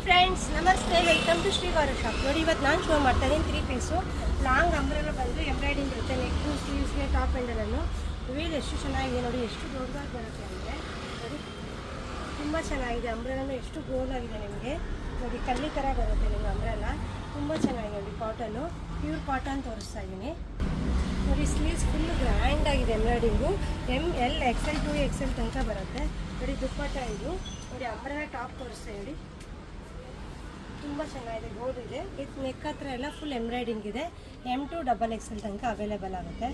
Friends ನಮಸ್ತೆ, welcome to Shri ವಾರ shop. ನೋಡಿ, ಇವತ್ತು ನಾನು ಶೋ ಮಾಡ್ತಾ ಇದ್ದೀನಿ 3 ಪೀಸು ಲಾಂಗ್ ಅಂಬ್ರೆಲ್ಲ ಬಂದು ಎಂಬ್ರಾಯ್ಡಿಂಗ್ ಇರುತ್ತೆ. ನೆಕ್ಕು ಸ್ಲೀವ್ಸ್ಗೆ ಟಾಪ್ ಎಂಡಲನ್ನು ವಿವಿಧ ಎಷ್ಟು ಚೆನ್ನಾಗಿದೆ ನೋಡಿ, ಎಷ್ಟು ದೊಡ್ಡದಾಗಿ ಬರುತ್ತೆ ಅಂದರೆ ನೋಡಿ, ತುಂಬ ಚೆನ್ನಾಗಿದೆ. ಅಂಬ್ರೆಲ್ಲೂ ಎಷ್ಟು ಗೋಲ್ ಆಗಿದೆ ನಿಮಗೆ ನೋಡಿ, ಕಲ್ಲಿ ಥರ ಬರುತ್ತೆ ನಿಮಗೆ ಅಂಬ್ರೆಲ್ಲ. ತುಂಬ ಚೆನ್ನಾಗಿದೆ ನೋಡಿ, ಕಾಟನು ಪ್ಯೂರ್ ಕಾಟನ್ ತೋರಿಸ್ತಾ ಇದ್ದೀನಿ ನೋಡಿ. ಸ್ಲೀವ್ಸ್ ಫುಲ್ ಗ್ರ್ಯಾಂಡ್ ಆಗಿದೆ ಎಂಬ್ರಾಯ್ಡಿಂಗು. ML XL 2XL ತನಕ ಬರುತ್ತೆ ನೋಡಿ. ದುಪ್ಪಟ್ಟ ಇದು ನೋಡಿ, ಅಂಬ್ರೆಲ್ಲ ಟಾಪ್ ತೋರಿಸ್ತಾ ನೋಡಿ, ತುಂಬ ಚೆನ್ನಾಗಿದೆ. ಗೋಲ್ಡ್ ಇದೆ, ವಿತ್ ನೆಕ್ ಹತ್ರ ಎಲ್ಲ ಫುಲ್ ಎಂಬ್ರಾಯ್ಡಿಂಗ್ ಇದೆ. M2 XXL ತನಕ ಅವೈಲೇಬಲ್ ಆಗುತ್ತೆ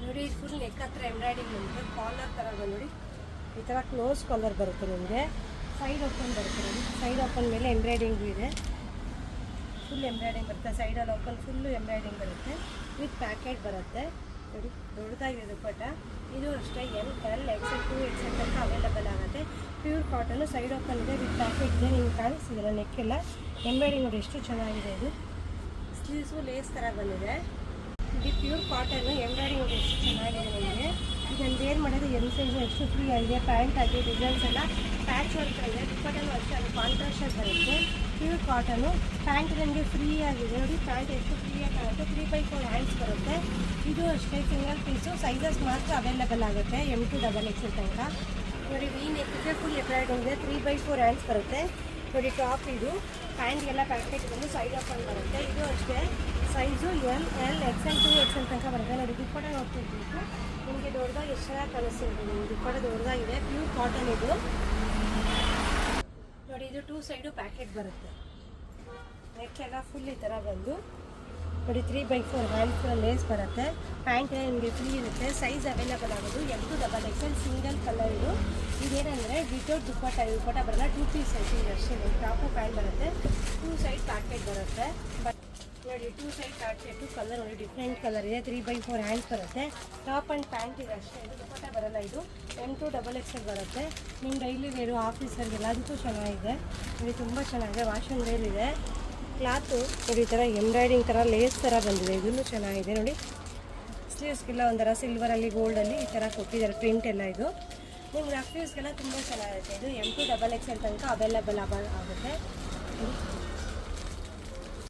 ನೋಡಿ. ಫುಲ್ ನೆಕ್ ಹತ್ರ ಎಂಬ್ರಾಯ್ಡಿಂಗ್ ನಿಮಗೆ ಕಾಲರ್ ಥರ ನೋಡಿ, ಈ ಥರ ಕ್ಲೋಸ್ ಕಾಲರ್ ಬರುತ್ತೆ ನಿಮಗೆ. ಸೈಡ್ ಓಪನ್ ಬರುತ್ತೆ ನೋಡಿ, ಸೈಡ್ ಓಪನ್ ಮೇಲೆ ಎಂಬ್ರಾಯ್ಡಿಂಗು ಇದೆ. ಫುಲ್ ಎಂಬ್ರಾಯ್ಡಿಂಗ್ ಬರುತ್ತೆ, ಸೈಡಲ್ಲಿ ಓಪನ್ ಫುಲ್ಲು ಎಂಬ್ರಾಯ್ಡಿಂಗ್ ಬರುತ್ತೆ. ವಿತ್ ಪ್ಯಾಕೆಟ್ ಬರುತ್ತೆ ನೋಡಿ, ದೊಡ್ಡದಾಗಿದೆ ದುಪ್ಪಟ್ಟ. ಇದು ಅಷ್ಟೇ ML XL 2XL ತನಕ ಅವೈಲೇಬಲ್ ಆಗುತ್ತೆ. ಪ್ಯೂರ್ ಕಾಟನು, ಸೈಡ್ ಓಪನ್ ಇದೆ, ವಿತ್ ಪ್ಯಾಕೆಟ್ ಇದೆ. ನಿಮ್ಗೆ ಕಾಣಿಸ್ತಿದೆಲ್ಲ ನೆಕ್ಕೆಲ್ಲ ಎಂಬ್ರಾಯ್ಡಿಂಗ್ ನೋಡಿ ಎಷ್ಟು ಚೆನ್ನಾಗಿದೆ. ಇದು ಸ್ಲೀವ್ಸು ಲೇಸ್ ಥರ ಬಂದಿದೆ. ಇದು ಪ್ಯೂರ್ ಕಾಟನ್ನು, ಎಂಬ್ರಾಯ್ಡಿಂಗ್ ನೋಡಿ ಎಷ್ಟು ಚೆನ್ನಾಗಿದೆ ನಿಮಗೆ. ಇದನ್ನು ವೇರ್ ಮಾಡೋದು M ಸೈಜು ಎಷ್ಟು ಫ್ರೀ ಆಗಿದೆ. ಪ್ಯಾಂಟ್ ಆಗಿ ಡಿಸೈನ್ಸ್ ಎಲ್ಲ ಪ್ಯಾಚ್ ವರ್ಕ್ ಇದೆ. ದುಪ್ಪಟ್ಟನು ಅಷ್ಟೇ, ಅದು ಕಾಂಟ್ರಾಸ್ಟ್ ಬರುತ್ತೆ. ಪ್ಯೂರ್ ಕಾಟನು ಪ್ಯಾಂಟ್ ನಿಮಗೆ ಫ್ರೀ ಆಗಿದೆ ನೋಡಿ. ಪ್ಯಾಂಟ್ ಎಷ್ಟು ಫ್ರೀಯಾಗಿ ಆಗುತ್ತೆ. 3/4 ಹ್ಯಾಂಡ್ಸ್ ಬರುತ್ತೆ. ಇದು ಅಷ್ಟೇ ಸಿಂಗಲ್ ಪೀಸು, ಸೈಜಸ್ ಮಾತ್ರ ಅವೈಲೇಬಲ್ ಆಗುತ್ತೆ. M2 XXL ತನಕ ನೋಡಿ. ವಿ ನೆಕ್ಕಿಗೆ ಫುಲ್ ಎಂಬ್ರಾಯ್ಡಿಂಗ್ ಇದೆ. 3/4 ಹ್ಯಾಂಡ್ಸ್ ಬರುತ್ತೆ ನೋಡಿ. ಟಾಪ್ ಇದು ಪ್ಯಾಂಟ್ಗೆಲ್ಲ ಪ್ಯಾಕೆಟ್ ಬಂದು ಸೈಡ್ ಓಪನ್ ಬರುತ್ತೆ. ಇದು ಅಷ್ಟೇ ಸೈಜು ML XL 2XL ತನಕ ಬರುತ್ತೆ ನೋಡಿ. ದುಪ್ಪಟ್ಟ ನೋಡ್ತಿರ್ಬೇಕು ನಿಮಗೆ, ದೊಡ್ಡದಾಗಿ ಎಷ್ಟು ಚೆನ್ನಾಗಿ ಕಾಣಿಸ್ತಿರ್ಬೋದು ನಿಮಗೆ. ದುಪ್ಪಟ್ಟ ದೊಡ್ಡದಾಗಿದೆ, ಪ್ಯೂರ್ ಕಾಟನ್ ಇದು ನೋಡಿ. ಇದು 2 ಸೈಡು ಪ್ಯಾಕೆಟ್ ಬರುತ್ತೆ. ನೆಕ್ ಎಲ್ಲ ಫುಲ್ ಈ ಥರ ಬಂದು ನೋಡಿ, 3/4 ಹ್ಯಾಂಡ್ಸ್ ಲೇಸ್ ಬರುತ್ತೆ. ಪ್ಯಾಂಟ್ ನಿಮಗೆ ಫ್ರೀ ಇರುತ್ತೆ. ಸೈಜ್ ಅವೈಲೇಬಲ್ ಆಗೋದು M2 XXL ಸಿಂಗಲ್ ಕಲರ್. ಇದು ಇದೇನೆಂದರೆ ವಿತೌಟ್ ದುಪ್ಪಟ್ಟ ಬರಲ್ಲ. 2 ಪೀಸ್ ಸೈಜ್ ಇದೆ ಅಷ್ಟೇ. ಟಾಪು ಪ್ಯಾಂಟ್ ಬರುತ್ತೆ. 2 ಸೈಡ್ ಪ್ಯಾಕೆಟ್ ಬರುತ್ತೆ. ಬಟ್ ನೋಡಿ, 2 ಸೈಡ್ ಪ್ಯಾಕೆಟು ಕಲರ್ ನೋಡಿ, ಡಿಫ್ರೆಂಟ್ ಕಲರ್ ಇದೆ. 3/4 ಹ್ಯಾಂಡ್ಸ್ ಬರುತ್ತೆ. ಟಾಪ್ ಆ್ಯಂಡ್ ಪ್ಯಾಂಟ್ ಇದೆ ಅಷ್ಟೇ. ಇದು ದುಪ್ಪಟ್ಟ ಬರಲ್ಲ. ಇದು M2 XXL ಬರುತ್ತೆ. ನಿಮ್ಮ ಡೈಲಿ ವೇರು ಆಫೀಸರ್ಗೆಲ್ಲ ಅದಕ್ಕೂ ಚೆನ್ನಾಗಿದೆ ನೋಡಿ. ತುಂಬ ಚೆನ್ನಾಗಿದೆ. ವಾಶ್ ಆ್ಯಂಡ್ ವೇರ್ ಇದೆ. ಕ್ಲಾತು ನೋಡಿ, ಈ ಥರ ಎಂಬ್ರಾಯ್ಡಿಂಗ್ ಥರ ಲೇಸ್ ಥರ ಬಂದಿದೆ. ಇದೂ ಚೆನ್ನಾಗಿದೆ ನೋಡಿ. ಸ್ಲೀವ್ಸ್ಗೆಲ್ಲ ಒಂಥರ ಸಿಲ್ವರಲ್ಲಿ ಗೋಲ್ಡಲ್ಲಿ ಈ ಥರ ಕೊಟ್ಟಿದ್ದಾರೆ ಪ್ರಿಂಟ್ ಎಲ್ಲ. ಇದು ನಿಮ್ಗೆ ರಫ್ ಯೂಸ್ಗೆಲ್ಲ ತುಂಬ ಚೆನ್ನಾಗಿರುತ್ತೆ. ಇದು M2 XXL ತನಕ ಅವೈಲೇಬಲ್ ಆಗುತ್ತೆ.